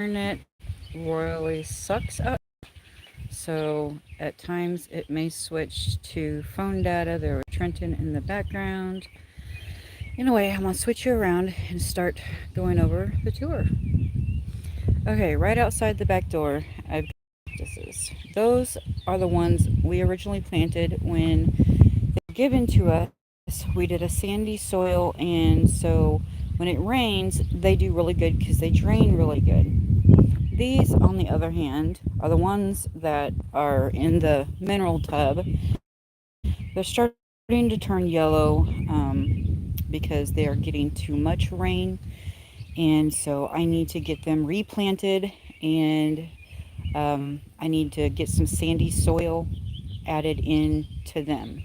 internet royally sucks up. So at times it may switch to phone data. There was Trenton in the background. Anyway, I'm gonna switch you around and start going over the tour. Okay, right outside the back door, I've got cactuses. Those are the ones we originally planted when they were given to us. We did a sandy soil, and so when it rains, they do really good because they drain really good. These, on the other hand, are the ones that are in the mineral tub. They're starting to turn yellow because they are getting too much rain, and so I need to get them replanted, and I need to get some sandy soil added into them.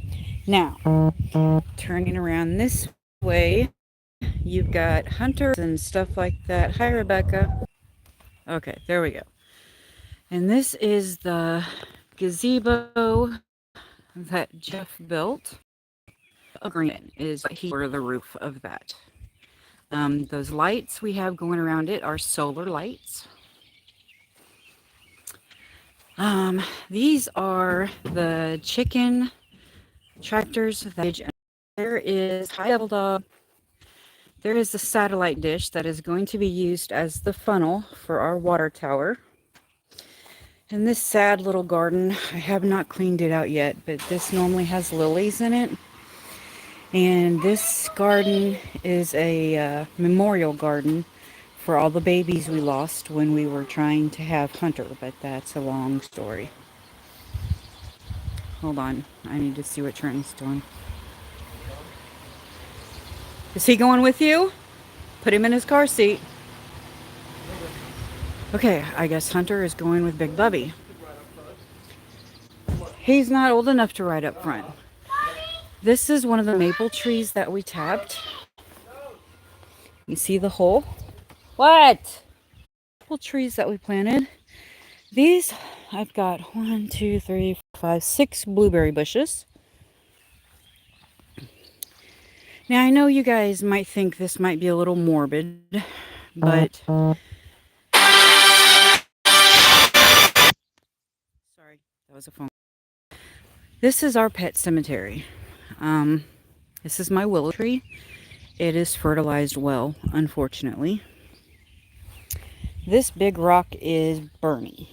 Now, turning around this way, you've got hunters and stuff like that. Hi, Rebecca. Okay, there we go. And this is the gazebo that Jeff built. Green is he or the roof of that. Those lights we have going around it are solar lights. These are the chicken tractors that there is Hi Devil Dog. There is a satellite dish that is going to be used as the funnel for our water tower. And this sad little garden, I have not cleaned it out yet, but this normally has lilies in it. And this garden is a memorial garden for all the babies we lost when we were trying to have Hunter, but that's a long story. Hold on, I need to see what Trenton's doing. Is he going with you? Put him in his car seat. Okay, I guess Hunter is going with Big Bubby. He's not old enough to ride up front. This is one of the maple trees that we tapped. You see the hole? What? Maple trees that we planted. These, I've got 1, 2, 3, 4, 5, 6 blueberry bushes. Now, I know you guys might think this might be a little morbid, but... Sorry, that was a phone. This is our pet cemetery. This is my willow tree. It is fertilized well, unfortunately. This big rock is Bernie.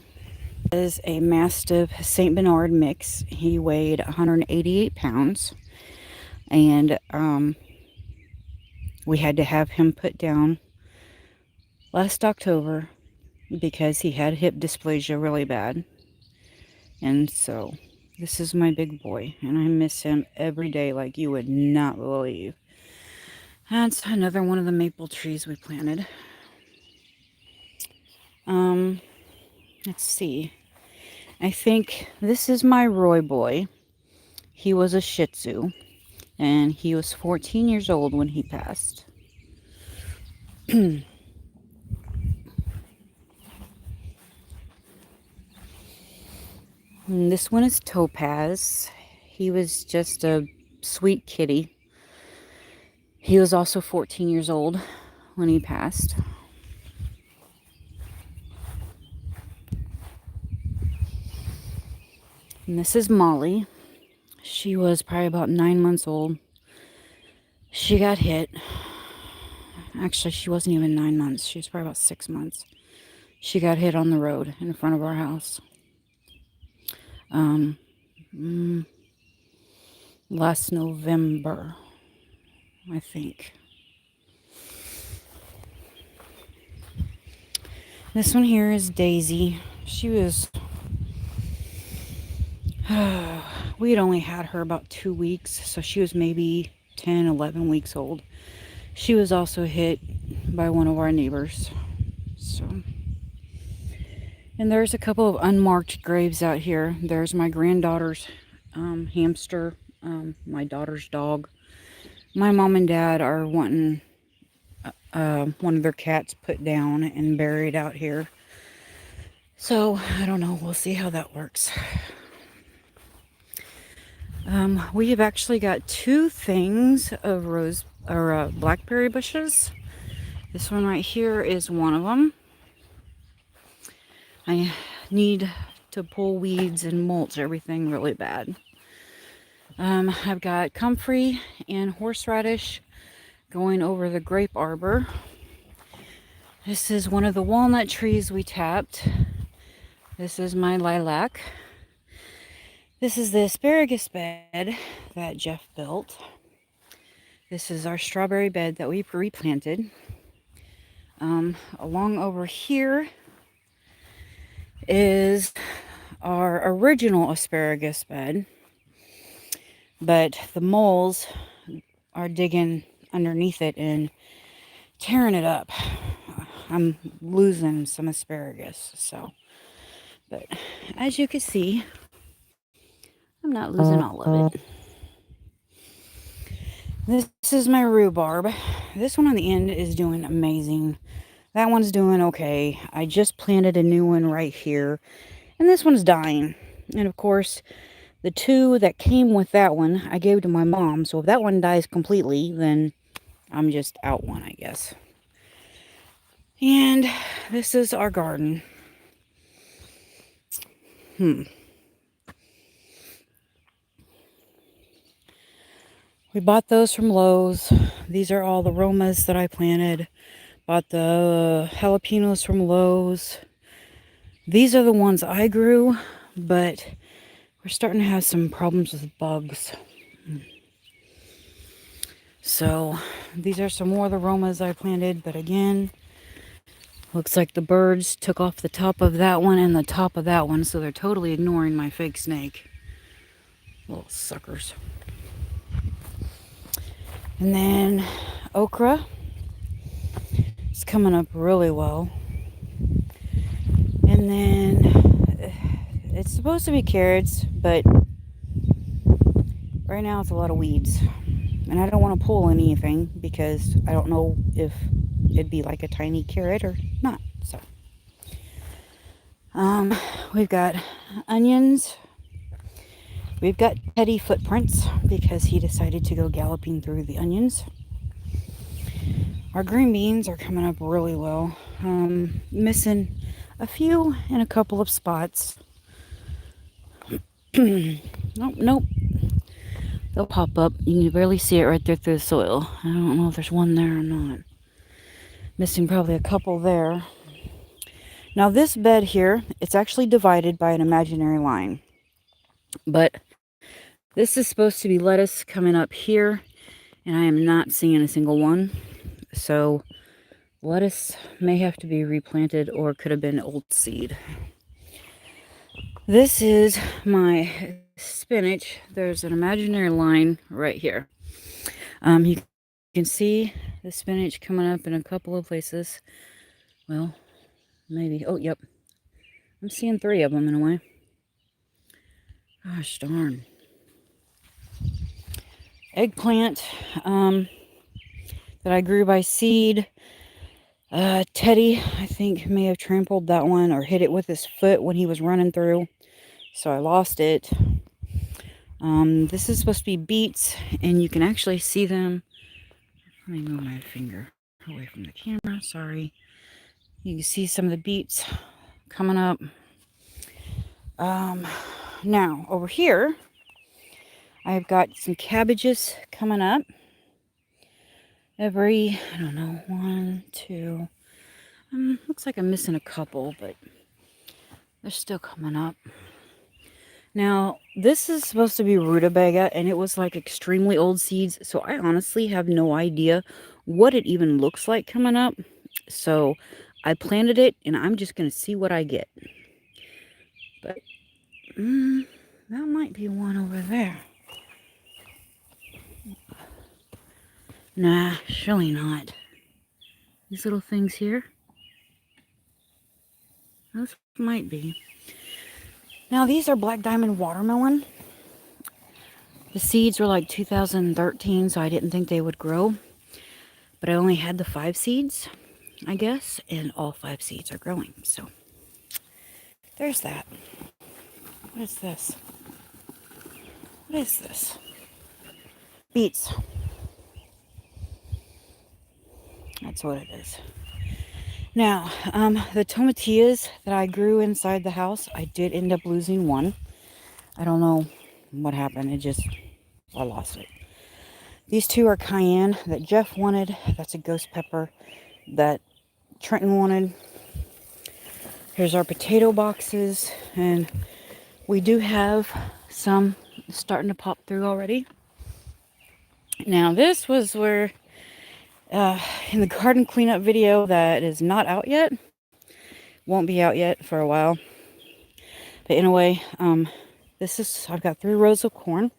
This is a Mastiff St. Bernard mix. He weighed 188 pounds. And we had to have him put down last October because he had hip dysplasia really bad. And so this is my big boy, and I miss him every day like you would not believe. That's another one of the maple trees we planted. Let's see. I think this is my Roy boy. He was a Shih Tzu, and he was 14 years old when he passed. And this one is Topaz. He was just a sweet kitty. He was also 14 years old when he passed. And this is Molly. She was probably about 9 months old. She got hit. Actually, she wasn't even 9 months. She was probably about 6 months. She got hit on the road in front of our house. Last November, I think. This one here is Daisy. She was... we had only had her about 2 weeks, so she was maybe 10, 11 weeks old. She was also hit by one of our neighbors. So, and there's a couple of unmarked graves out here. There's my granddaughter's hamster, my daughter's dog. My mom and dad are wanting one of their cats put down and buried out here. So, I don't know. We'll see how that works. We have actually got 2 things of blackberry bushes. This one right here is one of them. I need to pull weeds and mulch everything really bad. I've got comfrey and horseradish going over the grape arbor. This is one of the walnut trees we tapped. This is my lilac. This is the asparagus bed that Jeff built. This is our strawberry bed that we replanted. Along over here is our original asparagus bed, but the moles are digging underneath it and tearing it up. I'm losing some asparagus, but as you can see, I'm not losing all of it. This is my rhubarb. This one on the end is doing amazing. That one's doing okay. I just planted a new one right here, and this one's dying. And of course, the two that came with that one, I gave to my mom. So if that one dies completely, then I'm just out one, I guess. And this is our garden. We bought those from Lowe's. These are all the Romas that I planted. Bought the jalapenos from Lowe's. These are the ones I grew, but we're starting to have some problems with bugs. So these are some more of the Romas I planted, but again, looks like the birds took off the top of that one and the top of that one, so they're totally ignoring my fake snake. Little suckers. And then okra. It's coming up really well. And then it's supposed to be carrots, but right now it's a lot of weeds. And I don't want to pull anything because I don't know if it'd be like a tiny carrot or not. So we've got onions. We've got Teddy footprints because he decided to go galloping through the onions. Our green beans are coming up really well. Missing a few in a couple of spots. Nope. They'll pop up. You can barely see it right there through the soil. I don't know if there's one there or not. Missing probably a couple there. Now this bed here, it's actually divided by an imaginary line. But this is supposed to be lettuce coming up here, and I am not seeing a single one. So lettuce may have to be replanted or could have been old seed. This is my spinach. There's an imaginary line right here. You can see the spinach coming up in a couple of places. Well, maybe. Oh, yep. I'm seeing 3 of them in a way. Gosh darn. Eggplant that I grew by seed. Teddy, I think, may have trampled that one or hit it with his foot when he was running through. So I lost it. This is supposed to be beets, and you can actually see them. Let me move my finger away from the camera. Sorry. You can see some of the beets coming up. Now, over here, I've got some cabbages coming up. I don't know, 1, 2. Looks like I'm missing a couple, but they're still coming up. Now, this is supposed to be Rutabaga, and it was like extremely old seeds, so I honestly have no idea what it even looks like coming up. So I planted it, and I'm just going to see what I get. But that might be one over there. Nah, surely not. These little things here. Those might be. Now, these are black diamond watermelon. The seeds were like 2013, so I didn't think they would grow. But I only had the 5 seeds, I guess, and all 5 seeds are growing. So, there's that. What is this? What is this? Beets. That's what it is. Now, the tomatillas that I grew inside the house, I did end up losing one. I don't know what happened. I lost it. These two are cayenne that Jeff wanted. That's a ghost pepper that Trenton wanted. Here's our potato boxes, and we do have some starting to pop through already. Now, this was where, in the garden cleanup video that is not out yet, won't be out yet for a while. But anyway, I've got 3 rows of corn.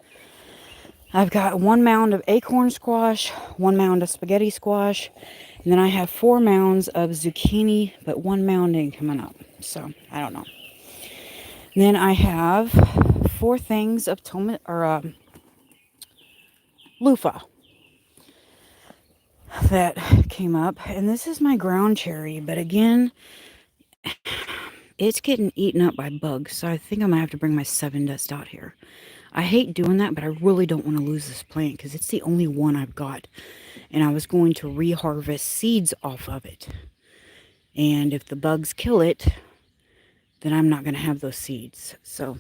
I've got 1 mound of acorn squash, 1 mound of spaghetti squash, and then I have 4 mounds of zucchini, but 1 mound ain't coming up. So, I don't know. And then I have 4 things of loofah that came up. And this is my ground cherry, but again, it's getting eaten up by bugs. So I think I'm going to have to bring my 7 dust out here. I hate doing that, but I really don't want to lose this plant because it's the only one I've got. And I was going to reharvest seeds off of it. And if the bugs kill it, then I'm not going to have those seeds. So,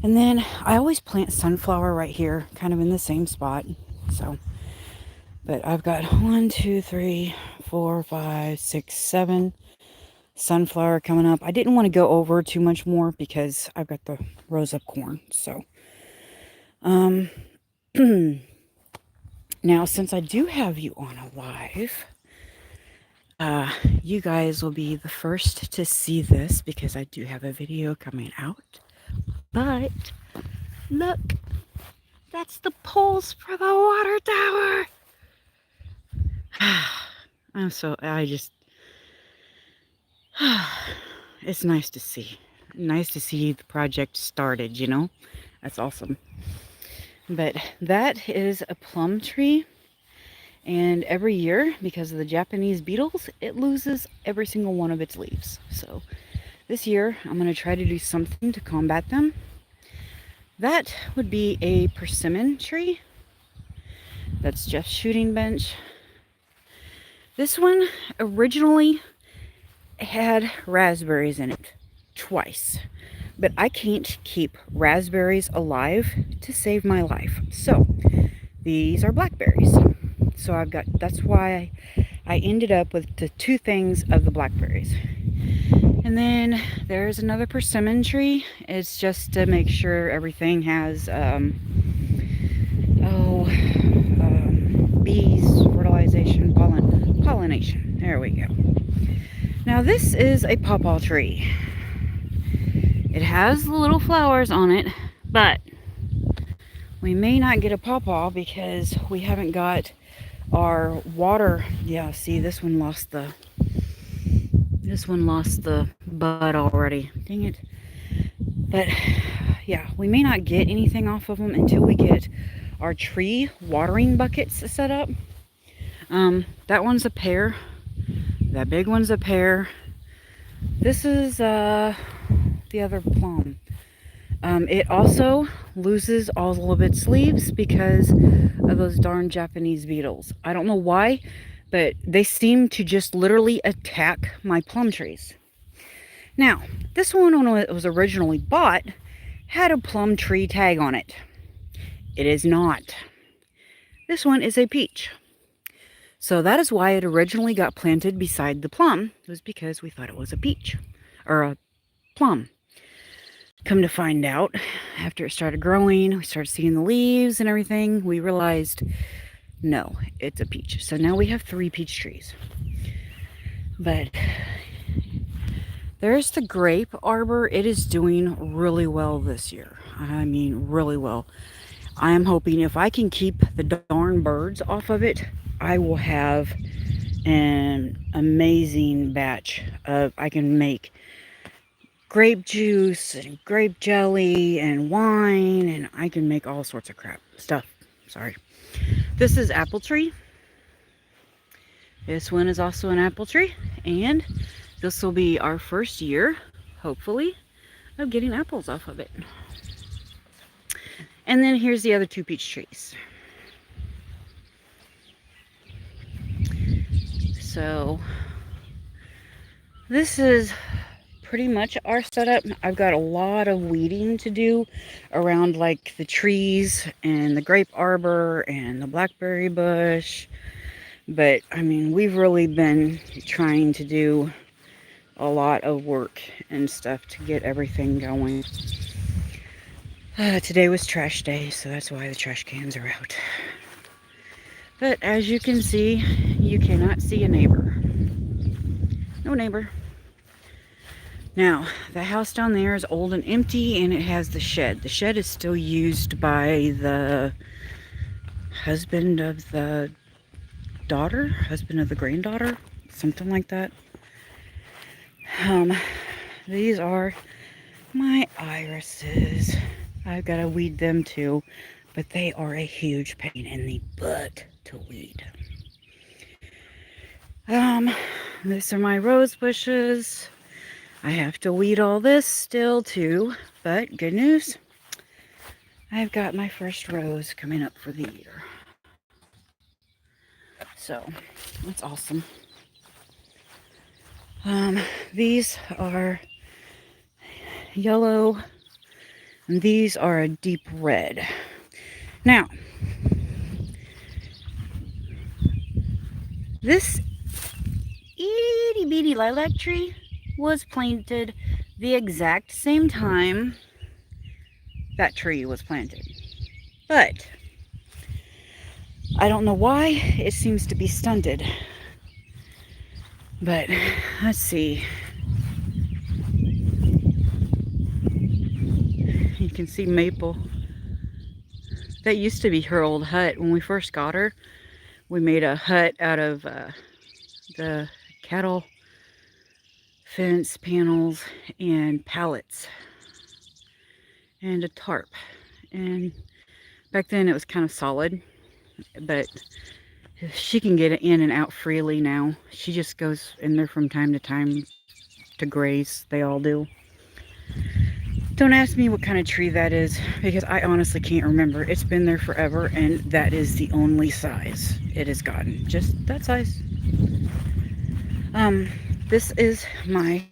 and then I always plant sunflower right here, kind of in the same spot. So, but I've got 1, 2, 3, 4, 5, 6, 7 sunflower coming up. I didn't want to go over too much more because I've got the rows of corn. So, now since I do have you on a live, you guys will be the first to see this because I do have a video coming out. But look, that's the poles for the water tower. It's nice to see. Nice to see the project started, you know? That's awesome. But that is a plum tree. And every year, because of the Japanese beetles, it loses every single one of its leaves. So this year, I'm going to try to do something to combat them. That would be a persimmon tree. That's Jeff's shooting bench. This one originally had raspberries in it twice. But I can't keep raspberries alive to save my life. So these are blackberries. So that's why I ended up with the 2 things of the blackberries. And then there's another persimmon tree. It's just to make sure everything has bees, fertilization, pollination. There we go. Now this is a pawpaw tree. It has the little flowers on it, but we may not get a pawpaw because we haven't got our water. Yeah, see, this one lost the bud already. Dang it. But yeah, we may not get anything off of them until we get our tree watering buckets set up. That one's a pear. That big one's a pear. This is the other plum. It also loses all of its leaves because of those darn Japanese beetles. I don't know why, but they seem to just literally attack my plum trees. Now, this one, when it was originally bought, had a plum tree tag on it. It is not. This one is a peach. So that is why it originally got planted beside the plum. It was because we thought it was a peach or a plum. Come to find out, after it started growing, we started seeing the leaves and everything, we realized, no, it's a peach. So now we have 3 peach trees. But there's the grape arbor. It is doing really well this year. I mean, really well. I am hoping if I can keep the darn birds off of it, I will have an amazing batch of, I can make grape juice and grape jelly and wine, and I can make all sorts of stuff. Sorry. This is apple tree. This one is also an apple tree, and this will be our first year, hopefully, of getting apples off of it. And then here's the other 2 peach trees. So This is pretty much our setup. I've got a lot of weeding to do around like the trees and the grape arbor and the blackberry bush. But I mean, we've really been trying to do a lot of work and stuff to get everything going. Today was trash day, so that's why the trash cans are out. But as you can see, you cannot see a neighbor. No neighbor. Now, the house down there is old and empty, and it has the shed. The shed is still used by the husband of the daughter, husband of the granddaughter, something like that. These are my irises. I've got to weed them too, but they are a huge pain in the butt to weed. These are my rose bushes. I have to weed all this still too, but good news, I've got my first rose coming up for the year. So, that's awesome. These are yellow, and these are a deep red. Now, this itty bitty lilac tree was planted the exact same time that tree was planted. But I don't know why it seems to be stunted. But let's see. You can see Maple. That used to be her old hut. When we first got her, we made a hut out of the cattle fence panels and pallets and a tarp. And back then it was kind of solid, but she can get in and out freely now. She just goes in there from time to time to graze. They all do. Don't ask me what kind of tree that is, because I honestly can't remember. It's been there forever, and that is the only size it has gotten. Just that size. This is my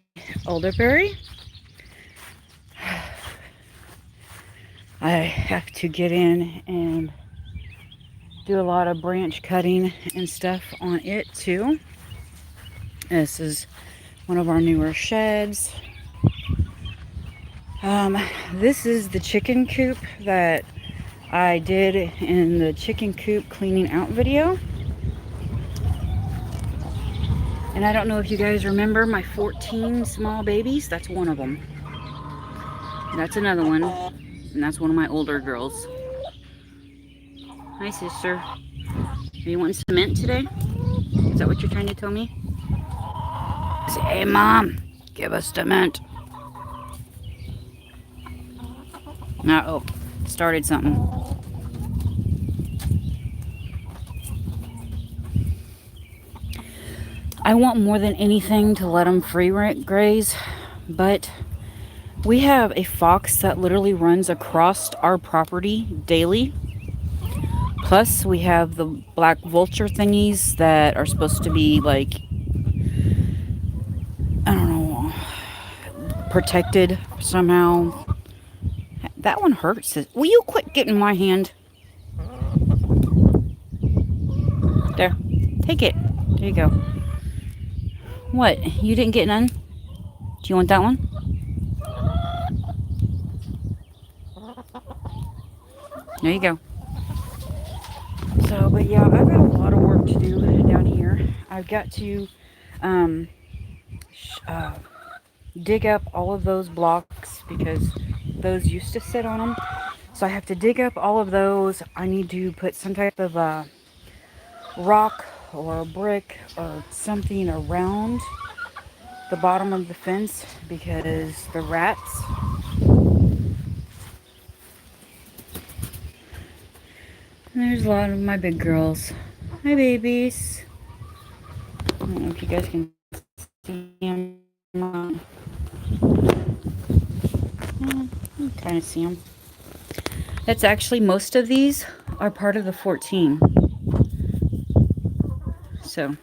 elderberry. I have to get in and do a lot of branch cutting and stuff on it too. This is one of our newer sheds. This is the chicken coop that I did in the chicken coop cleaning out video. And I don't know if you guys remember my 14 small babies. That's one of them. That's another one. And that's one of my older girls. Hi, sister. Are you wanting cement today? Is that what you're trying to tell me? Say, hey, Mom, give us cement. Uh-oh, started something. I want more than anything to let them free graze, but we have a fox that literally runs across our property daily. Plus, we have the black vulture thingies that are supposed to be like, I don't know, protected somehow. That one hurts. Will you quit getting my hand? There. Take it. There you go. What? You didn't get none? Do you want that one? There you go. So, but yeah, I've got a lot of work to do down here. I've got to dig up all of those blocks because those used to sit on them. So I have to dig up all of those. I need to put some type of rock or a brick or something around the bottom of the fence because the rats. And there's a lot of my big girls. Hi, babies. I don't know if you guys can see them. You kind of see them. That's actually, most of these are part of the 14. So,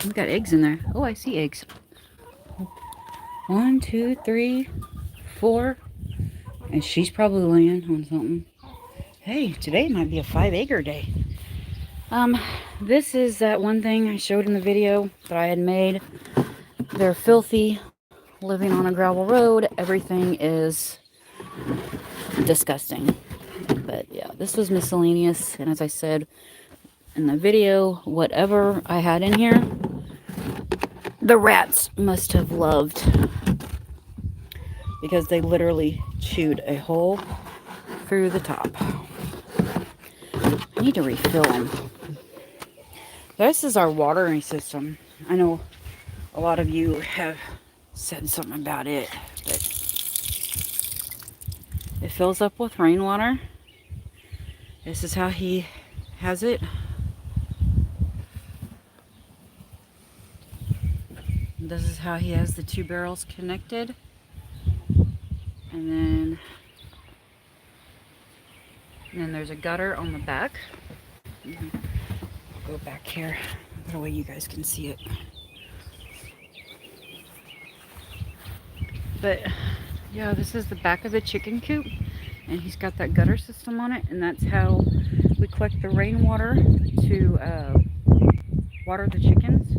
we've got eggs in there. Oh, I see eggs. 1, 2, 3, 4. And she's probably laying on something. Hey, today might be a 5-acre day. This is that one thing I showed in the video that I had made. They're filthy, living on a gravel road. Everything is disgusting. But yeah, this was miscellaneous. And as I said in the video, whatever I had in here, the rats must have loved, because they literally chewed a hole through the top. I need to refill them. This is our watering system. I know a lot of you have said something about it, but it fills up with rainwater. This is how he has it. This is how he has the 2 barrels connected. And then there's a gutter on the back. Go back here, that way you guys can see it. But yeah, this is the back of the chicken coop, and he's got that gutter system on it, and that's how we collect the rainwater to water the chickens.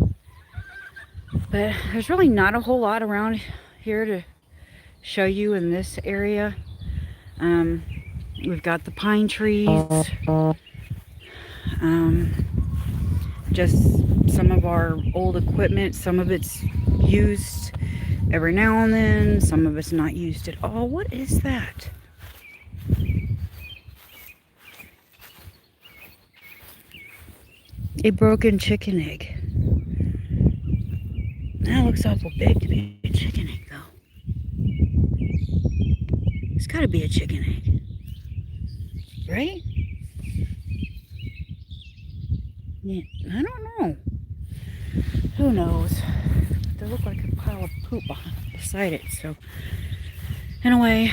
But there's really not a whole lot around here to show you in this area. We've got the pine trees, just some of our old equipment. Some of it's used every now and then, some of it's not used at all. What is that? A broken chicken egg. That looks awful big to be a chicken egg, though. It's gotta be a chicken egg, right? Yeah, I don't know. Who knows? They look like a pile of poop beside it. So anyway,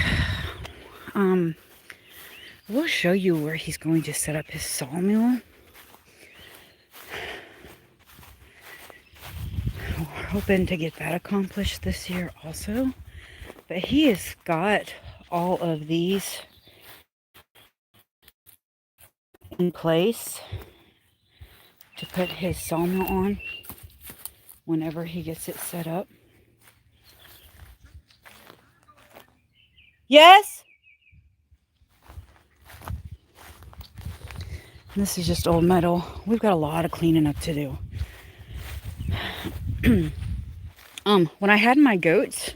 we'll show you where he's going to set up his sawmill. We're hoping to get that accomplished this year also. But he has got all of these in place to put his sawmill on whenever he gets it set up. Yes? This is just old metal. We've got a lot of cleaning up to do. When I had my goats,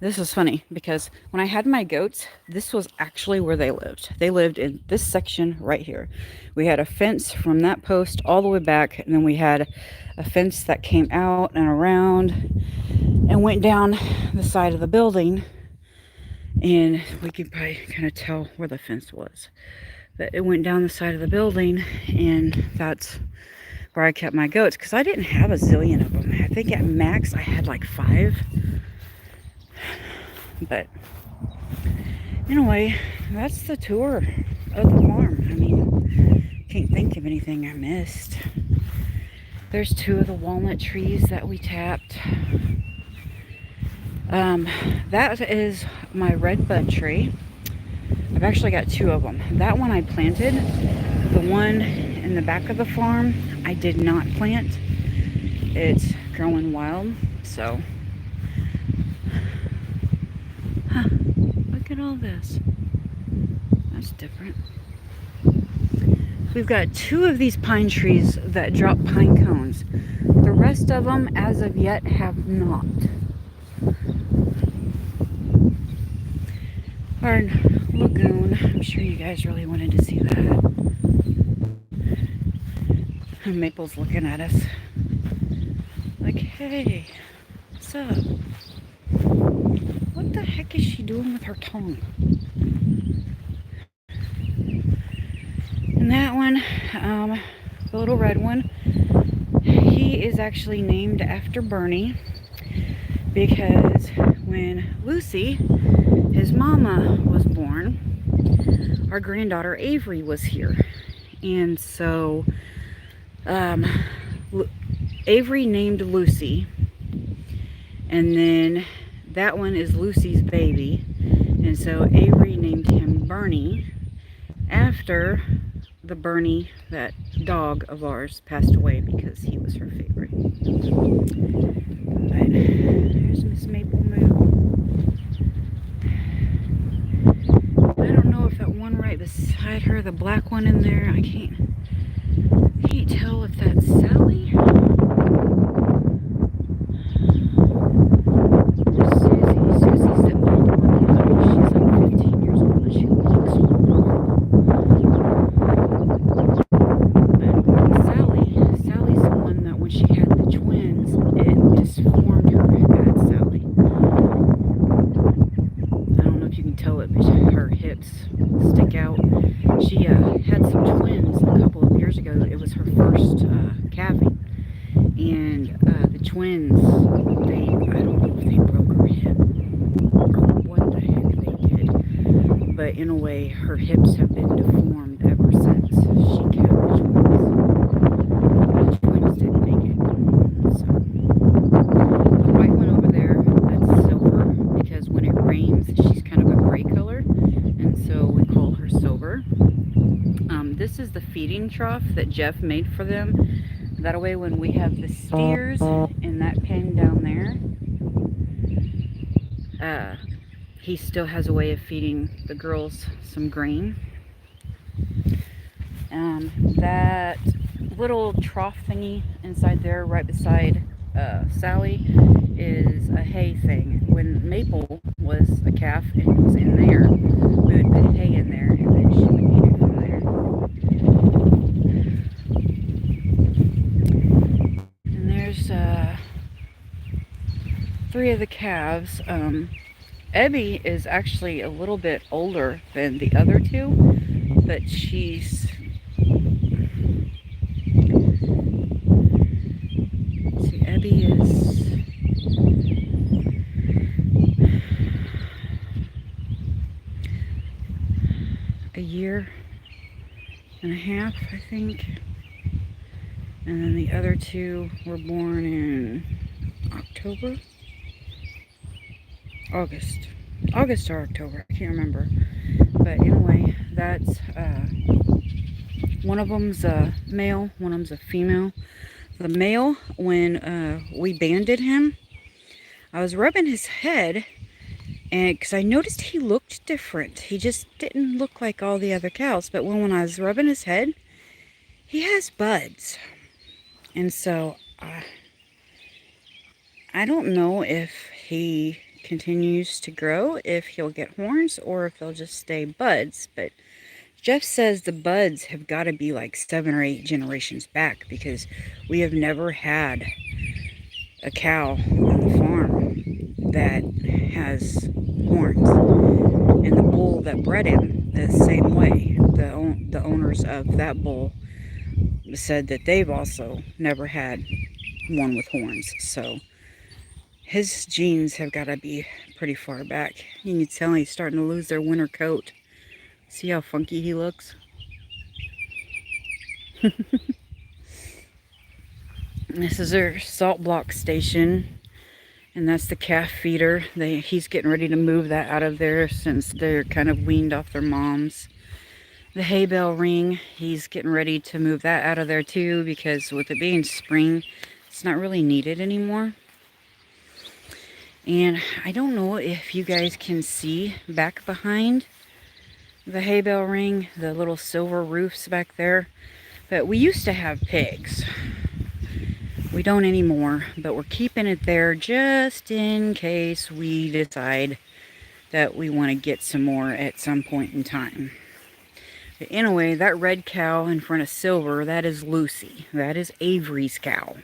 this was funny because when I had my goats, this was actually where they lived. They lived in this section right here. We had a fence from that post all the way back, and then we had a fence that came out and around and went down the side of the building, and we could probably kind of tell where the fence was. But it went down the side of the building, and that's where I kept my goats, because I didn't have a zillion of them. I think at max I had like 5. But anyway, that's the tour of the farm. I mean, can't think of anything I missed. There's 2 of the walnut trees that we tapped. That is my redbud tree. I've actually got 2 of them. That one I planted. The one in the back of the farm, I did not plant. It's growing wild, so. Huh, look at all this. That's different. We've got 2 of these pine trees that drop pine cones. The rest of them, as of yet, have not. Our lagoon. I'm sure you guys really wanted to see that. Maple's looking at us like, hey, what's up? What the heck is she doing with her tongue? And that one, the little red one, he is actually named after Bernie, because when Lucy, his mama, was born, our granddaughter Avery was here. And so Avery named Lucy, And then that one is Lucy's baby. And so Avery named him Bernie after the Bernie, that dog of ours, passed away because he was her favorite. But there's Miss Maple Moo. I don't know if that one right beside her, the black one in there, I can't tell if that's Sally. Susie's the old one. She's like 15 years old and she looks horrible. But Sally's the one that when she had the twins, it disformed her. That's Sally. I don't know if you can tell it, but her hips stick out. She had some twins a couple of years ago. It was her first calving. And the twins, I don't know if they broke her hip or what the heck they did. But in a way, her hips have been deformed ever since she calved the twins. The twins didn't make it. So, the white one over there, that's Silver, because when it rains, she's kind of a gray color. And so we call her Silver. This is the feeding trough that Jeff made for them. That way when we have the steers in that pen down there, he still has a way of feeding the girls some grain. That little trough thingy inside there right beside Sally is a hay thing. When Maple was a calf and was in there, we would put hay in there and then she would eat it from there. And there's 3 of the calves. Ebby is actually a little bit older than the other 2, but she's... See, Ebby is... a year and a half, I think. And then the other 2 were born in October? August or October, I can't remember. But anyway, that's one of them's a male, one of them's a female. The male, when we banded him, I was rubbing his head, and because I noticed he looked different. He just didn't look like all the other cows. But when I was rubbing his head, he has buds. And so I don't know if he continues to grow, if he'll get horns, or if they'll just stay buds. But Jeff says the buds have got to be like 7 or 8 generations back, because we have never had a cow on the farm that has horns. And the bull that bred him, the same way. The owners of that bull said that they've also never had one with horns. So his genes have got to be pretty far back. You can tell he's starting to lose their winter coat. See how funky he looks? This is their salt block station, and that's the calf feeder. He's getting ready to move that out of there since they're kind of weaned off their moms. The hay bale ring, he's getting ready to move that out of there too, because with it being spring, it's not really needed anymore. And I don't know if you guys can see back behind the hay bale ring, the little silver roofs back there, but we used to have pigs. We don't anymore, but we're keeping it there just in case we decide that we want to get some more at some point in time. But anyway, that red cow in front of Silver, that is Lucy. That is Avery's cow.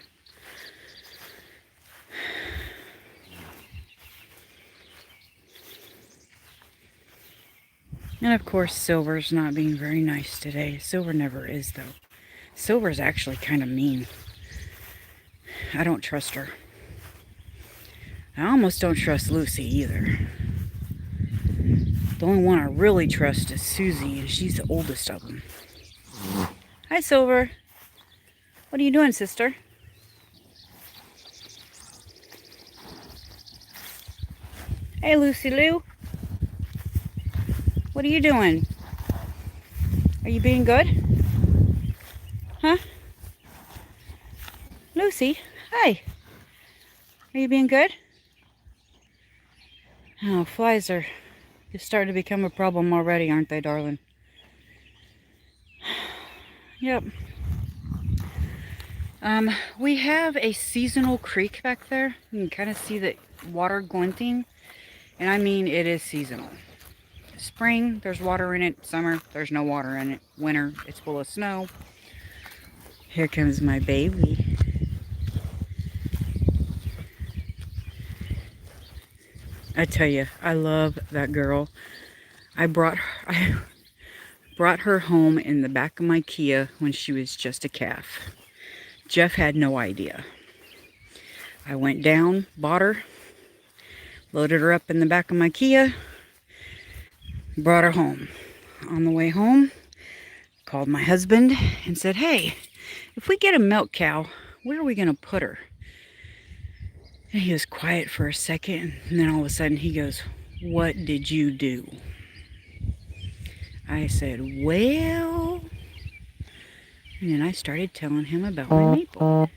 And of course, Silver's not being very nice today. Silver never is, though. Silver's actually kind of mean. I don't trust her. I almost don't trust Lucy either. The only one I really trust is Susie, and she's the oldest of them. Hi, Silver. What are you doing, sister? Hey, Lucy Lou. What are you doing? Are you being good? Huh? Lucy, hi. Are you being good? Oh, flies are starting to become a problem already, aren't they, darling? Yep. We have a seasonal creek back there. You can kind of see the water glinting. And I mean, it is seasonal. Spring, there's water in it. Summer, there's no water in it. Winter, it's full of snow. Here comes my baby. I tell you, I love that girl. I brought her home in the back of my Kia when she was just a calf. Jeff had no idea. I went down, bought her, loaded her up in the back of my Kia, brought her home. On the way home, called my husband and said, hey, if we get a milk cow, where are we going to put her? And he was quiet for a second, and then all of a sudden he goes, what did you do? I said, well, and then I started telling him about my maple.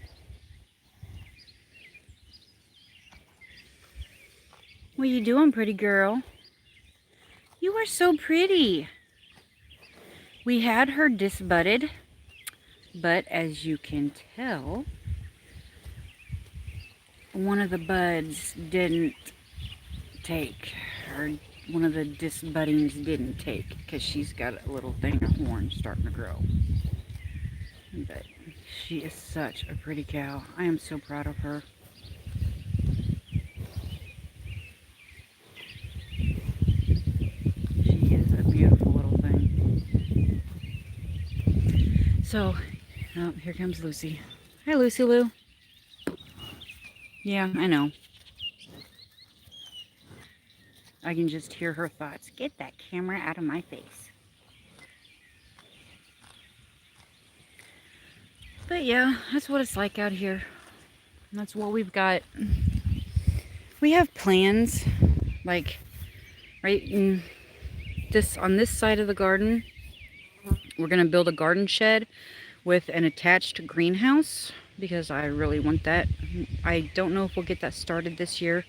What are you doing, pretty girl? You are so pretty. We had her disbudded, but as you can tell, one of the buds didn't take, or one of the disbuddings didn't take, because she's got a little thing of horn starting to grow. But she is such a pretty cow. I am so proud of her. She is a beautiful little thing. So, oh, here comes Lucy. Hi, Lucy Lou. Yeah, I know. I can just hear her thoughts. Get that camera out of my face. But yeah, that's what it's like out here. That's what we've got. We have plans, like right in this, on this side of the garden, we're gonna build a garden shed with an attached greenhouse because I really want that. I don't know if we'll get that started this year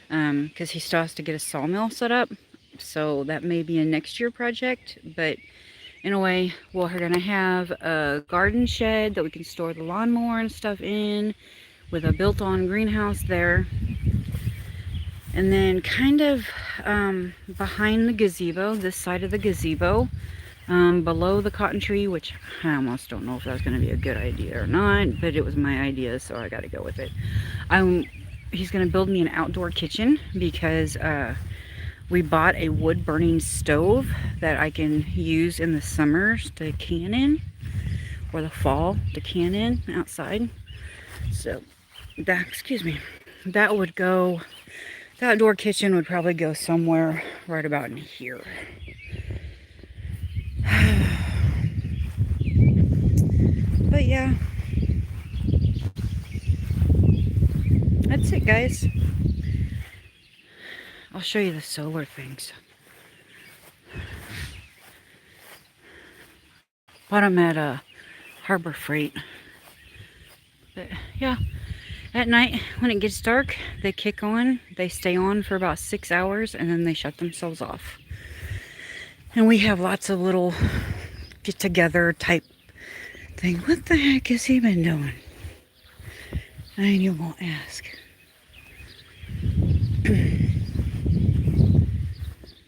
because he still has to get a sawmill set up, so that may be a next year project. But anyway, we're gonna have a garden shed that we can store the lawnmower and stuff in, with a built-on greenhouse there. And then kind of behind the gazebo, this side of the gazebo, below the cotton tree, which I almost don't know if that's going to be a good idea or not, but it was my idea, so I got to go with it. He's going to build me an outdoor kitchen because we bought a wood-burning stove that I can use in the summers to can in, or the fall to can in outside. So that, excuse me, that would go, the outdoor kitchen would probably go somewhere right about in here. But yeah, that's it, guys. I'll show you the solar things. Bought them at Harbor Freight. But yeah, at night when it gets dark, they kick on. They stay on for about 6 hours and then they shut themselves off. And we have lots of little get-together type thing. What the heck has he been doing? And you won't ask.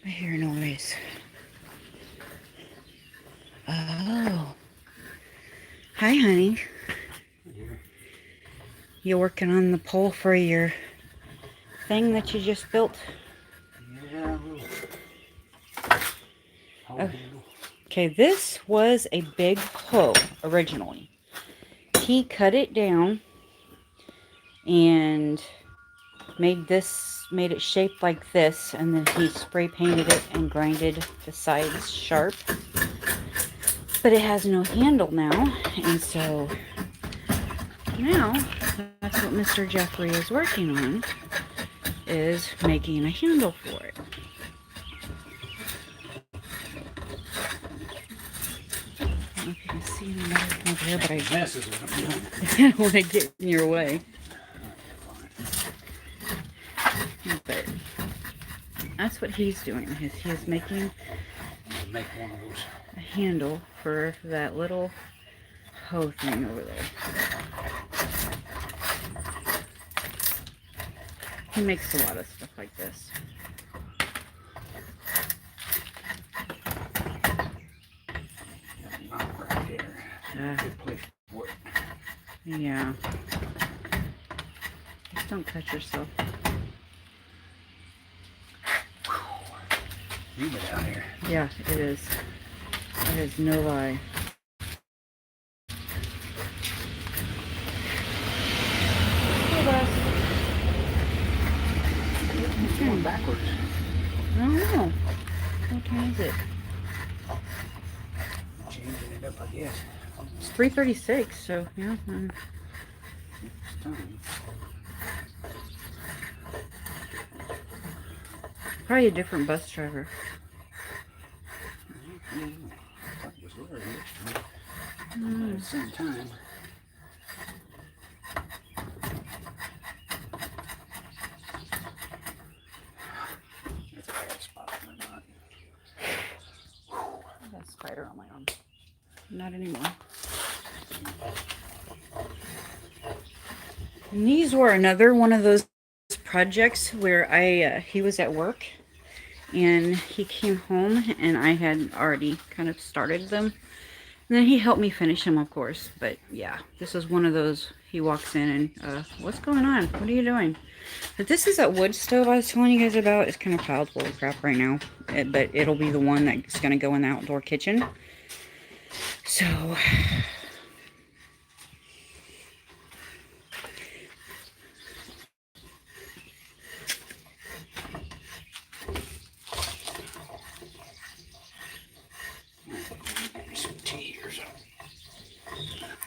I hear noise. Oh. Hi, honey. You working on the pole for your thing that you just built? Yeah. Okay, this was a big hoe originally. He cut it down and made it shaped like this, and then he spray painted it and grinded the sides sharp. But it has no handle now, and so now that's what Mr. Jeffrey is working on, is making a handle for it. I don't know if you can see any better from over here, but I don't want to get in your way. But that's what he's doing. He's making a handle for that little hoe thing over there. He makes a lot of stuff like this. Yeah. Just don't cut yourself. Humid out here. Yeah, it is. That is no lie. It's going backwards. I don't know. What time is it? Changing it up, I guess. It's 3:36, so yeah. It's time. Probably a different bus driver. I thought it was Larry. At the same time. It's a bad spot or not. I got a spider on my arm. Not anymore. And these were another one of those projects where he was at work and he came home and I had already kind of started them. And then he helped me finish them, of course. But yeah, this is one of those. He walks in and, what's going on? What are you doing? But this is that wood stove I was telling you guys about. It's kind of piled full of crap right now. But it'll be the one that's going to go in the outdoor kitchen. So... Some tea or something.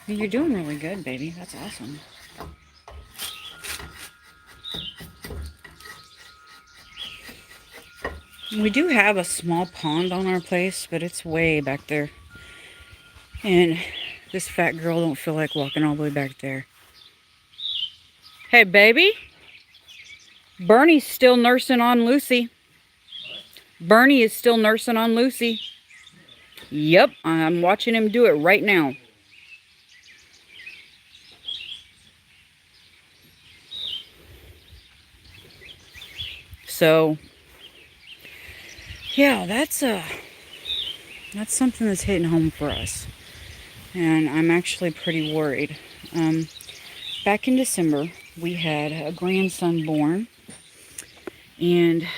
You're doing really good, baby. That's awesome. We do have a small pond on our place, but it's way back there. And this fat girl don't feel like walking all the way back there. Hey, baby. Bernie's still nursing on Lucy. Bernie is still nursing on Lucy. Yep, I'm watching him do it right now. So, yeah, that's something that's hitting home for us. And I'm actually pretty worried. Back in December, we had a grandson born. And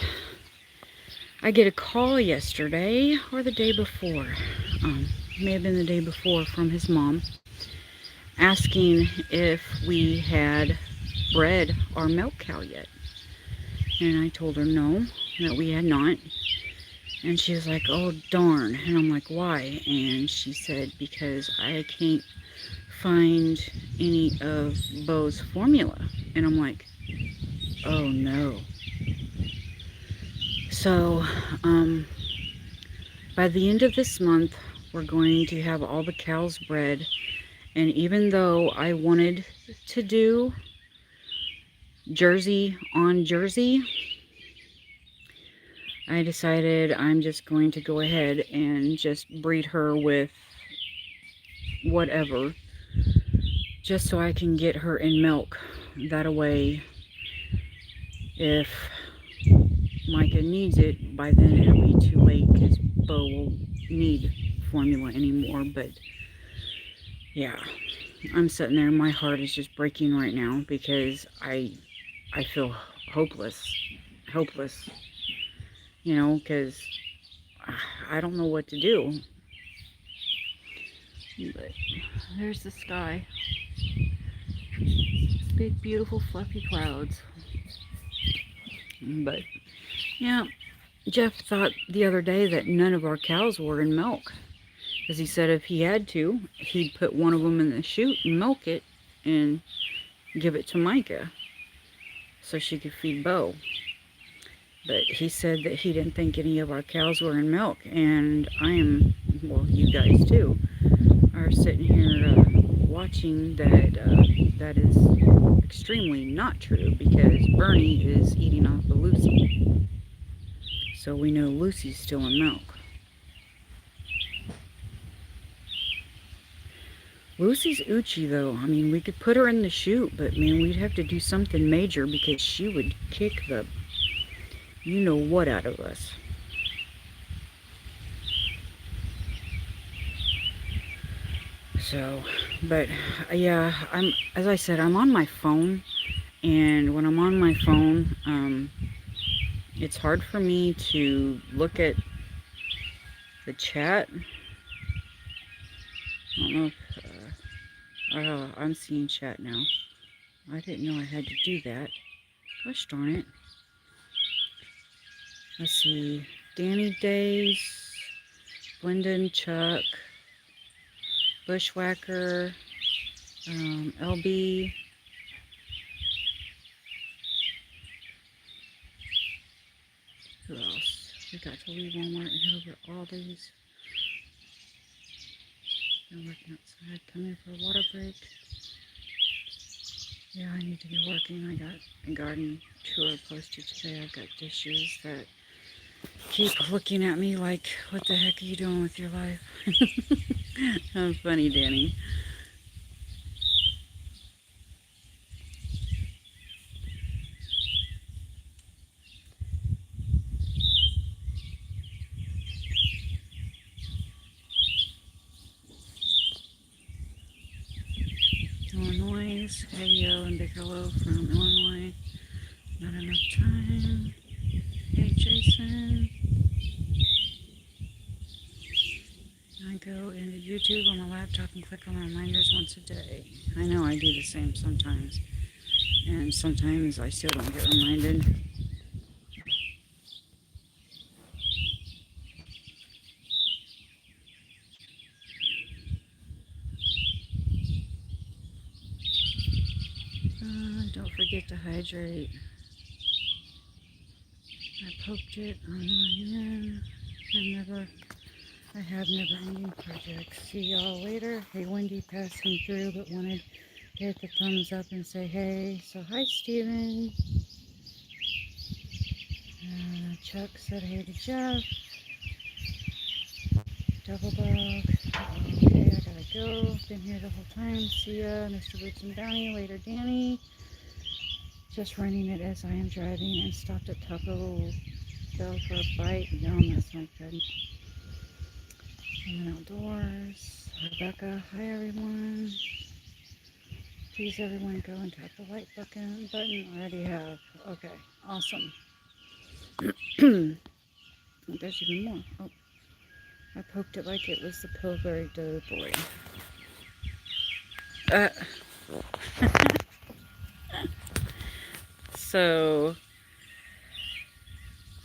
I get a call yesterday or the day before. May have been the day before from his mom asking if we had bred our milk cow yet. And I told her no, that we had not. And she was like, oh darn. And I'm like, why? And she said, because I can't find any of Bo's formula. And I'm like, oh no. So, by the end of this month, we're going to have all the cows bred. And even though I wanted to do Jersey on Jersey, I decided I'm just going to go ahead and just breed her with whatever, just so I can get her in milk. That way, if Micah needs it, by then it'll be too late because Bo won't need formula anymore. But yeah, I'm sitting there, my heart is just breaking right now because I feel hopeless, you know, because I don't know what to do. But there's the sky, big beautiful fluffy clouds. But yeah, Jeff thought the other day that none of our cows were in milk, because he said if he had to, he'd put one of them in the chute and milk it and give it to Micah. so she could feed Bo. But he said that he didn't think any of our cows were in milk, and I am, well, you guys too, are sitting here watching that that is extremely not true, because Bernie is eating off of Lucy. So we know Lucy's still in milk. Lucy's Uchi though. I mean, we could put her in the chute, but man, we'd have to do something major because she would kick the you know what out of us. So, but yeah, as I said, I'm on my phone, and when I'm on my phone, it's hard for me to look at the chat. I don't know if, I'm seeing chat now. I didn't know I had to do that. Gosh darn it. Let's see. Danny Days, Blendon, Chuck, Bushwhacker, LB. Who else? We got to leave Walmart and head over to Aldi's. I'm working outside, coming for a water break. Yeah, I need to be working. I got a garden tour posted today. I've got dishes that keep looking at me like, what the heck are you doing with your life? That was funny, Danny. Illinois, Heyo and Big Hello from Illinois. Not enough time. Hey, Jason. I go into YouTube on my laptop and click on reminders once a day. I know I do the same sometimes. And sometimes I still don't get reminded. Don't forget to hydrate. I poked it on my I have never ending projects. See y'all later. Hey, Wendy passing through, but wanted to hit the thumbs up and say hey. So hi, Steven. Chuck said hey to Jeff. Double dog. Okay, I gotta go. Been here the whole time. See ya, Mr. Boots and Bounty. Later, Danny. Just running it as I am driving and stopped at Taco Bell for a bite. Yum, that's not good. And then outdoors. Rebecca, hi everyone. Please everyone go and tap the like button. I already have. Okay, awesome. There's even more. Oh, I poked it like it was the Pillsbury Doughboy. So,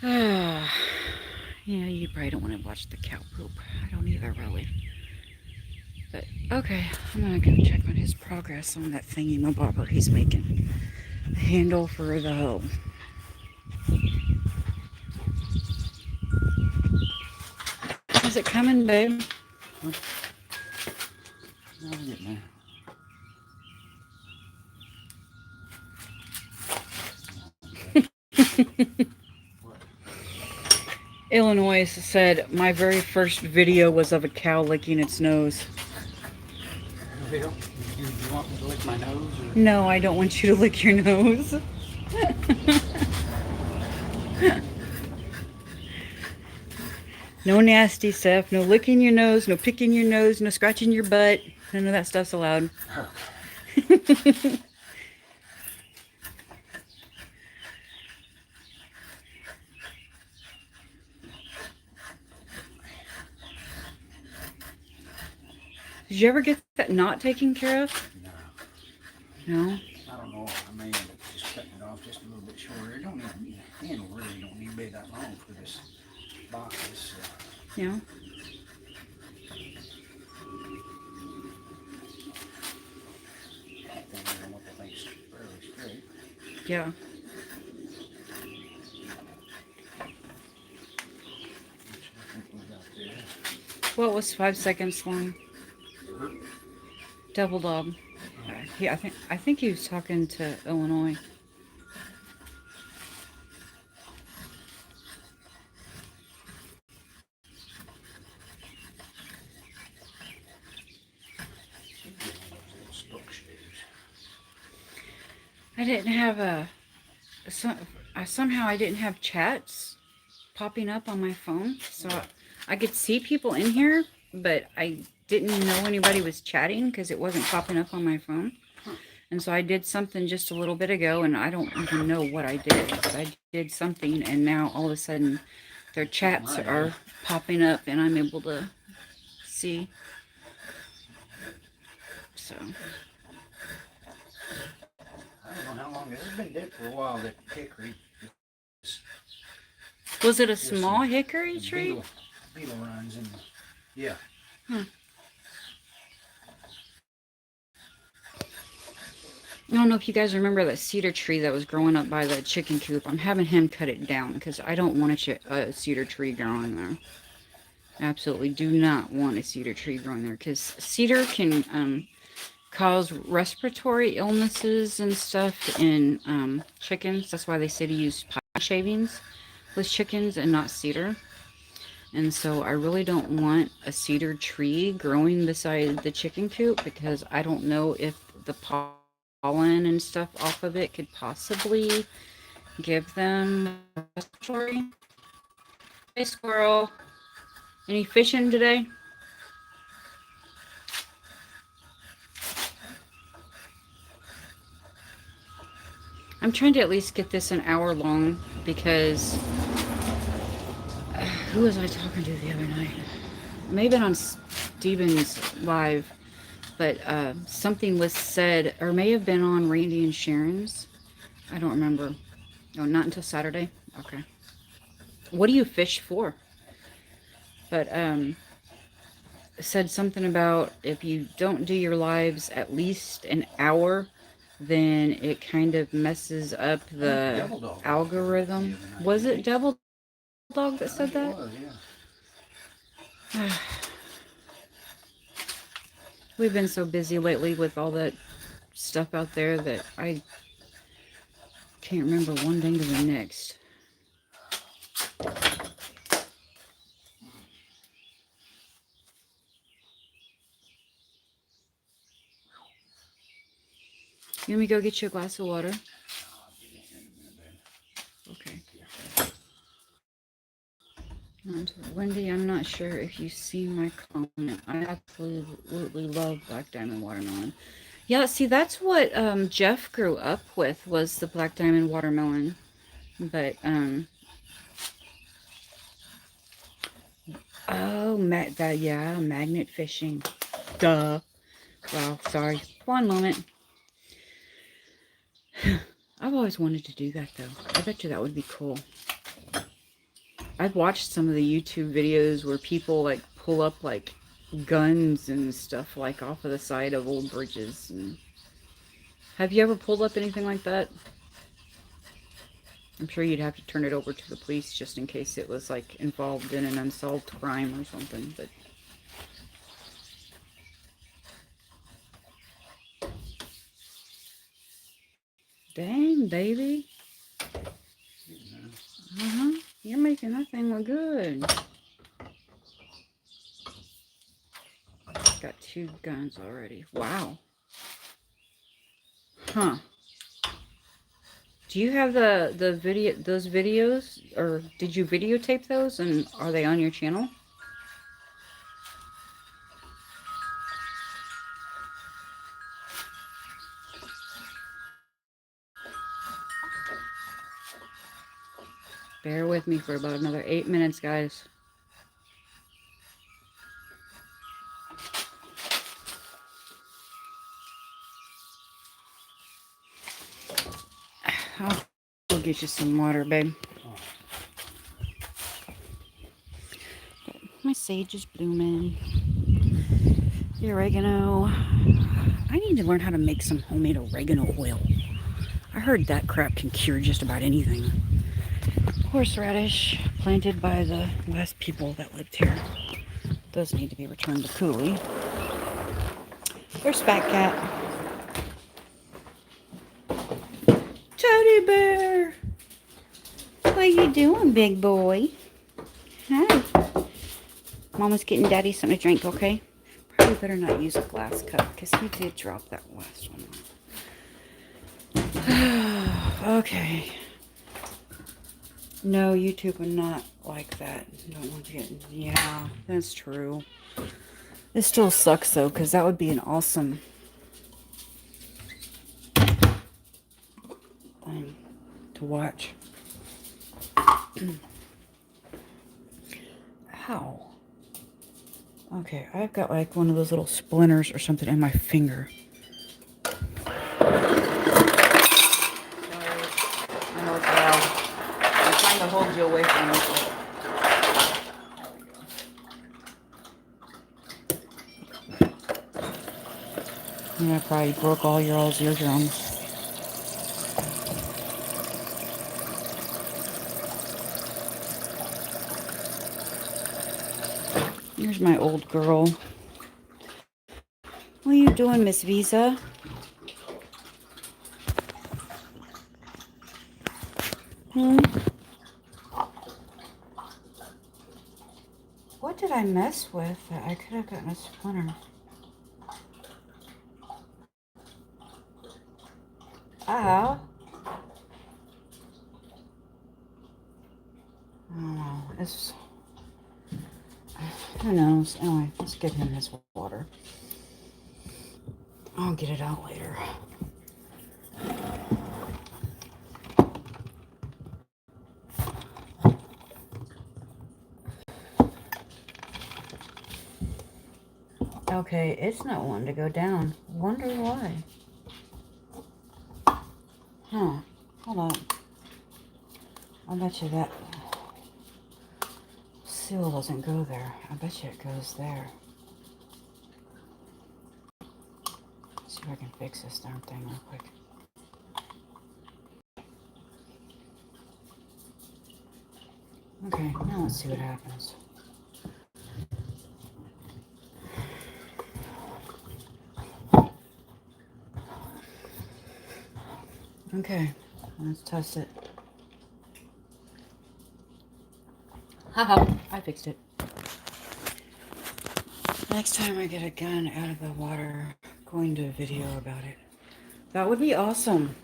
yeah, you probably don't want to watch the cow poop. I don't either, really. But, okay, I'm gonna go check on his progress on that thingy-mabobber he's making. The handle for the hoe. Is it coming, babe? No, I'm getting there. Illinois said, my very first video was of a cow licking its nose. Bill, you want me to lick my nose? Or? No, I don't want you to lick your nose. No nasty stuff. No licking your nose. No picking your nose. No scratching your butt. None of that stuff's allowed. Did you ever get that knot taken care of? No. No? I don't know. I may end up just cutting it off just a little bit shorter. It don't even need, the handle really don't need to be that long for this box. Yeah. I want the thing's fairly straight. Yeah. what was 5 seconds long? Double dog. I think he was talking to Illinois. I didn't have somehow I didn't have chats popping up on my phone, so I could see people in here, but I didn't know anybody was chatting because it wasn't popping up on my phone. And so I did something just a little bit ago, and I don't even know what I did, but I did something, and now all of a sudden their chats are popping up, and I'm able to see. So I don't know how long it's been dead for a while. That hickory. was it a small hickory tree? Beetle runs in. Yeah. Huh. I don't know if you guys remember that cedar tree that was growing up by the chicken coop. I'm having him cut it down because I don't want a cedar tree growing there. Absolutely do not want a cedar tree growing there because cedar can cause respiratory illnesses and stuff in chickens. That's why they say to use pine shavings with chickens and not cedar. And so I really don't want a cedar tree growing beside the chicken coop because I don't know if the pollen and stuff off of it could possibly give them respiratory. Hey squirrel, any fishing today? I'm trying to at least get this an hour long because who was I talking to the other night? Maybe on Steven's live, but something was said, or may have been on Randy and Sharon's. I don't remember. Oh, not until Saturday? Okay. What do you fish for? But said something about if you don't do your lives at least an hour, then it kind of messes up the algorithm. Was it Devil Dog that said that? Was, yeah. We've been so busy lately with all that stuff out there that I can't remember one thing to the next. You want me to go get you a glass of water? Okay. And Wendy, I'm not sure if you see my comment. I absolutely love Black Diamond Watermelon. Yeah, see, that's what Jeff grew up with, was the Black Diamond Watermelon. But, oh, magnet fishing. Duh. Wow, sorry. One moment. I've always wanted to do that, though. I bet you that would be cool. I've watched some of the YouTube videos where people, like, pull up, like, guns and stuff, like, off of the side of old bridges. And have you ever pulled up anything like that? I'm sure you'd have to turn it over to the police just in case it was, like, involved in an unsolved crime or something, but... Dang, baby. Uh-huh. You're making that thing look good. Got 2 guns already. Wow. Huh. Do you have those videos, or did you videotape those, and are they on your channel? Bear with me for about another 8 minutes, guys. I'll go get you some water, babe. My sage is blooming. The oregano. I need to learn how to make some homemade oregano oil. I heard that crap can cure just about anything. Horseradish, planted by the last people that lived here. does need to be returned to Cooley. There's Fat Cat. Teddy Bear! What you doing, big boy? Hi. Mama's getting Daddy something to drink, okay? Probably better not use a glass cup because he did drop that last one. Okay. No, YouTube would not like that. Don't want to get... Yeah, that's true. It still sucks, though, because that would be an awesome thing to watch. How? Okay, I've got like one of those little splinters or something in my finger. I know it's loud. I'm trying to hold you away from me. Yeah, I probably broke all your all's eardrums. Here's my old girl. What are you doing, Miss Visa? What did I mess with that I could have gotten a splinter? Ow. I don't know. It's... Who knows? Anyway, let's get him his water. I'll get it out later. Okay, it's not wanting to go down. Wonder why. Huh. Hold on. I bet you that seal doesn't go there. I bet you it goes there. Let's see if I can fix this darn thing real quick. Okay, now let's see what happens. Okay, let's test it. Haha, I fixed it. Next time I get a gun out of the water, I'm going to video about it. That would be awesome.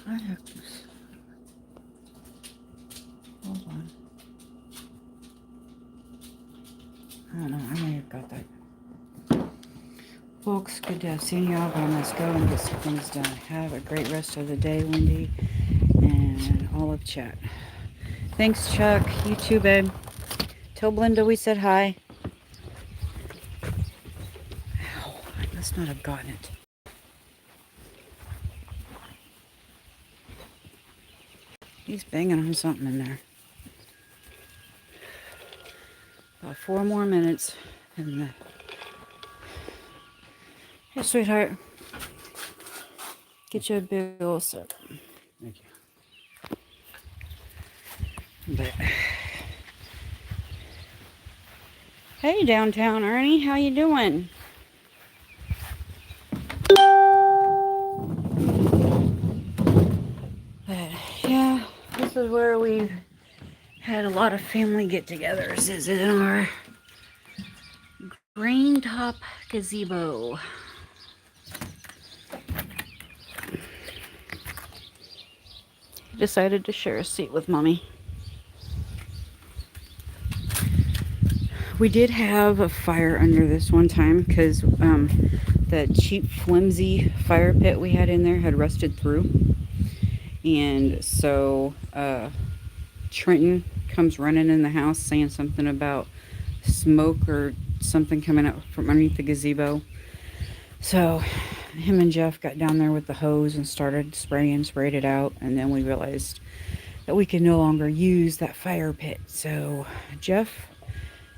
I have this. Hold on. I don't know, I may have got that. Folks, good to have seen y'all, but I must go and get some things done. Have a great rest of the day, Wendy, and all of chat. Thanks, Chuck. You too, babe. Tell Belinda we said hi. Ow, I must not have gotten it. He's banging on something in there. About 4 more minutes and the... Hey, sweetheart. Get you a big old sip. Thank you. But... Hey, downtown Ernie, how you doing? But yeah, this is where we've had a lot of family get-togethers. Is in our green top gazebo. Decided to share a seat with Mommy. We did have a fire under this one time because the cheap flimsy fire pit we had in there had rusted through. And so Trenton comes running in the house saying something about smoke or something coming up from underneath the gazebo. So him and Jeff got down there with the hose and started sprayed it out. And then we realized that we could no longer use that fire pit. So Jeff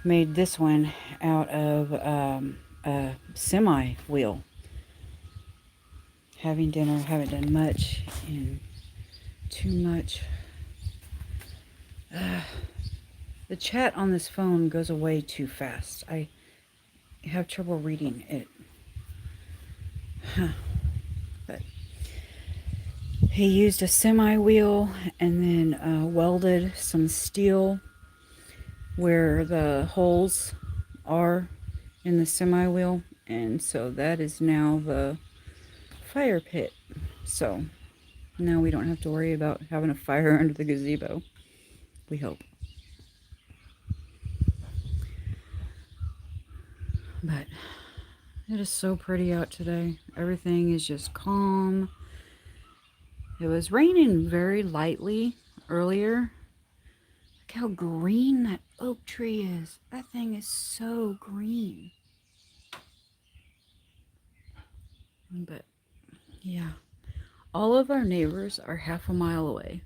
made this one out of a semi wheel. Having dinner, haven't done much in too much The chat on this phone goes away too fast. I have trouble reading it. But he used a semi wheel and then welded some steel where the holes are in the semi wheel, and so that is now the fire pit. So now we don't have to worry about having a fire under the gazebo. We hope. But it is so pretty out today. Everything is just calm. It was raining very lightly earlier. Look how green that oak tree is. That thing is so green. But yeah, all of our neighbors are half a mile away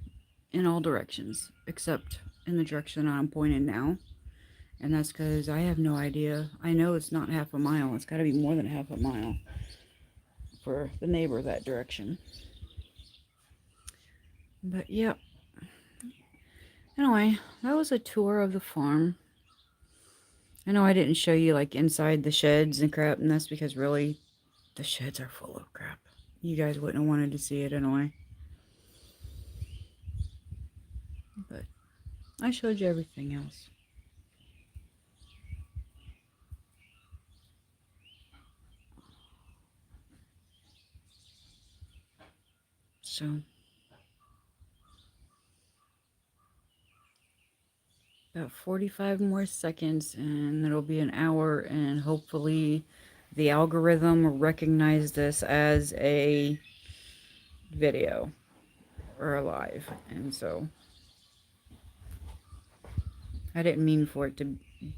in all directions, except in the direction I'm pointing now. And that's because I have no idea. I know it's not half a mile. It's got to be more than half a mile for the neighbor that direction. But yep. Anyway, that was a tour of the farm. I know I didn't show you like inside the sheds and crap, and that's because really the sheds are full of crap. You guys wouldn't have wanted to see it anyway. But I showed you everything else. So about 45 more seconds and it'll be an hour, and hopefully the algorithm will recognize this as a video or a live. And so I didn't mean for it to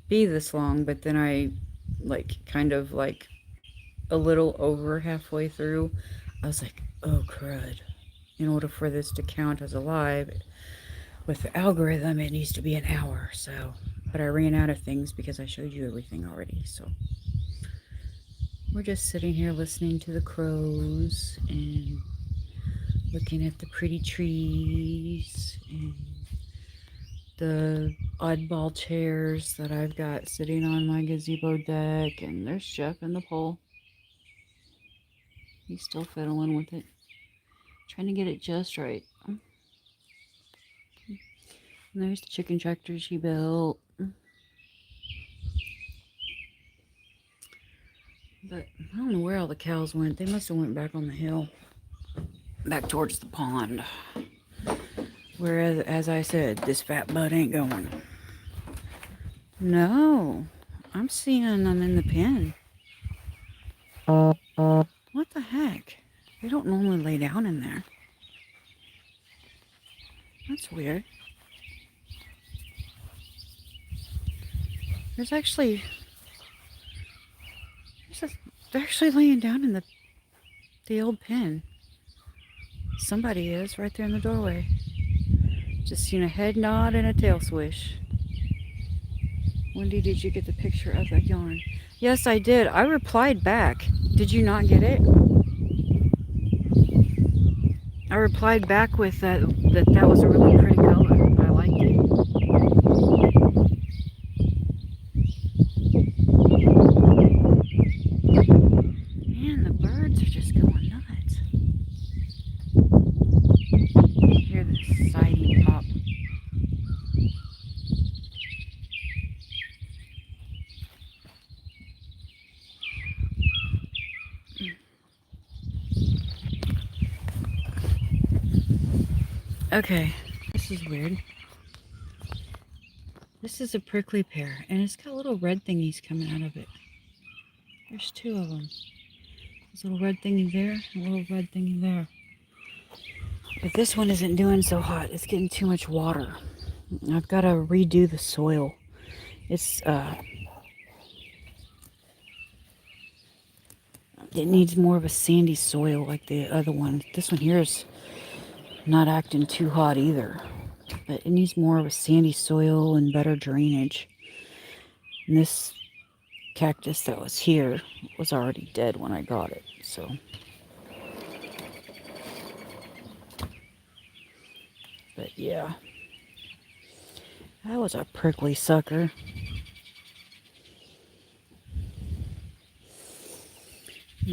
be this long, but then I kind of a little over halfway through, I was like, oh crud. In order for this to count as a live, with the algorithm, it needs to be an hour. So, but I ran out of things because I showed you everything already. So we're just sitting here listening to the crows and looking at the pretty trees and the oddball chairs that I've got sitting on my gazebo deck. And there's Jeff in the pole. He's still fiddling with it, trying to get it just right. And there's the chicken tractor she built. But I don't know where all the cows went. They must have went back on the hill, back towards the pond. Whereas, as I said, this fat butt ain't going. No, I'm seeing them in the pen. What the heck? They don't normally lay down in there. That's weird. There's actually... They're actually laying down in the old pen. Somebody is right there in the doorway. Just seen a head nod and a tail swish. Wendy, did you get the picture of the yarn? Yes, I did. I replied back. Did you not get it? I replied back with that was a really pretty color. I liked it. Man, the birds are just going nuts. Hear the siding pop. Okay, this is weird. This is a prickly pear, and it's got little red thingies coming out of it. There's two of them. There's a little red thingy there, and a little red thingy there. But this one isn't doing so hot. It's getting too much water. I've got to redo the soil. It's, it needs more of a sandy soil like the other one. This one here is not acting too hot either. But it needs more of a sandy soil and better drainage. And this cactus that was here was already dead when I got it, so. But yeah. That was a prickly sucker.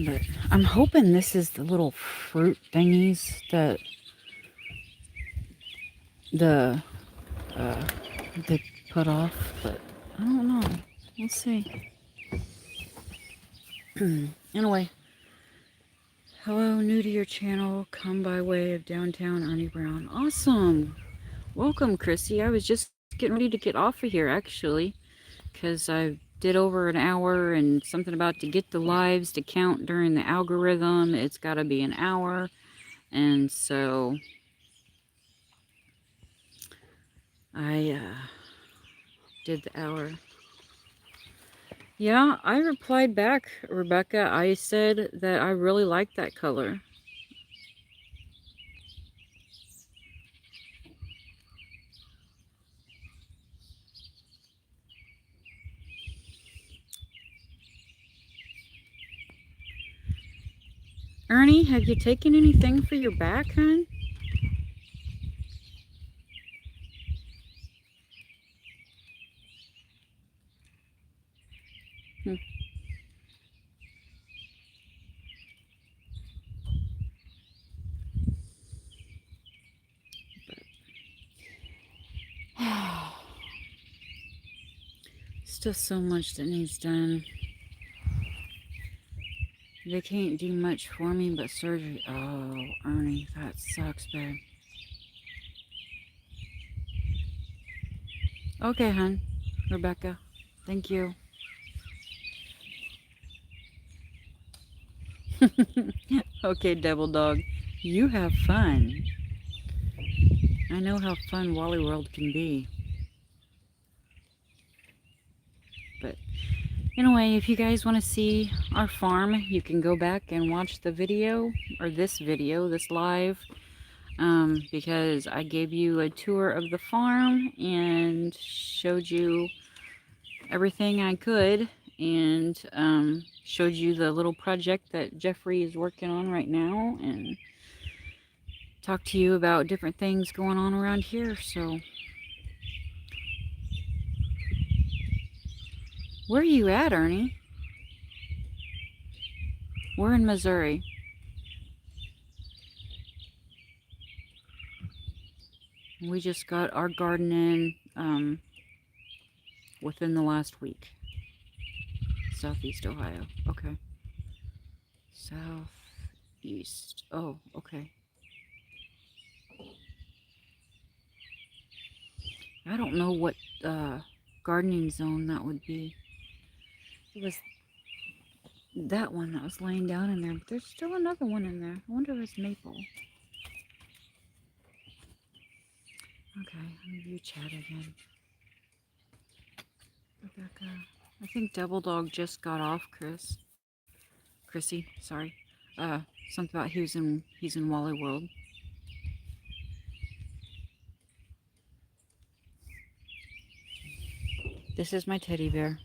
But I'm hoping this is the little fruit thingies that they put off, but I don't know. We'll see. Anyway, hello, new to your channel. Come by way of downtown Ernie Brown. Awesome. Welcome, Chrissy. I was just getting ready to get off of here, actually, because I did over an hour and something about to get the lives to count during the algorithm. It's got to be an hour. And so I did the hour. Yeah, I replied back, Rebecca. I said that I really like that color. Ernie, have you taken anything for your back, hon? Hmm. Still so much that needs done. They can't do much for me but surgery. Oh, Ernie, that sucks, babe. Okay, hon. Rebecca, thank you. Okay, Devil Dog. You have fun. I know how fun Wally World can be. But anyway, if you guys want to see our farm, you can go back and watch the video, or this video, this live, because I gave you a tour of the farm and showed you everything I could, and showed you the little project that Jeffrey is working on right now, and talked to you about different things going on around here. So where are you at, Ernie? We're in Missouri. We just got our garden in within the last week. Southeast Ohio. Okay. Southeast. Oh, okay. I don't know what gardening zone that would be. It was that one that was laying down in there, but there's still another one in there. I wonder if it's maple. Okay, let me view chat again. Rebecca. I think Double Dog just got off, Chrissy, sorry. Something about he's in Wally World. This is my teddy bear.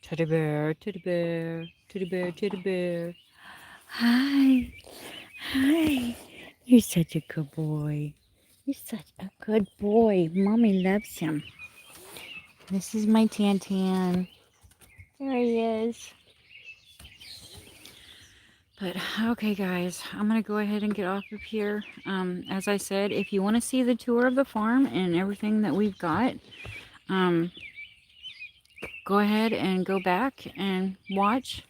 Teddy bear, teddy bear, teddy bear, teddy bear. Hi. Hi. You're such a good boy. You're such a good boy. Mommy loves him. This is my Tan. There he is. But okay, guys, I'm gonna go ahead and get off of here. As I said, if you want to see the tour of the farm and everything that we've got, go ahead and go back and watch.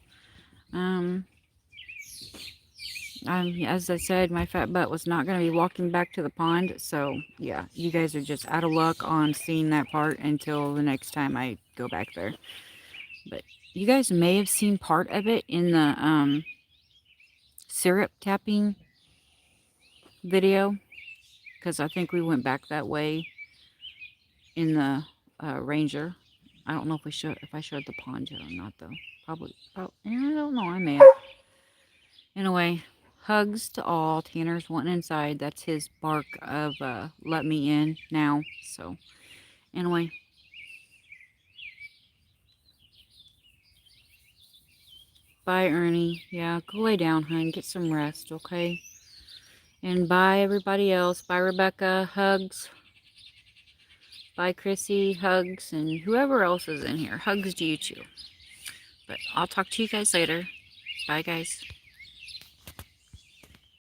As I said, my fat butt was not going to be walking back to the pond. So, yeah, you guys are just out of luck on seeing that part until the next time I go back there. But you guys may have seen part of it in the syrup tapping video, because I think we went back that way in the Ranger. I don't know if I showed the pond yet or not, though. Probably. Oh, I don't know. I may have. Anyway, hugs to all. Tanner's wanting inside. That's his bark of let me in now. So, anyway. Bye, Ernie. Yeah, go lay down, hon. Get some rest, okay? And bye, everybody else. Bye, Rebecca. Hugs. Bye, Chrissy. Hugs. And whoever else is in here. Hugs to you too. But I'll talk to you guys later. Bye, guys.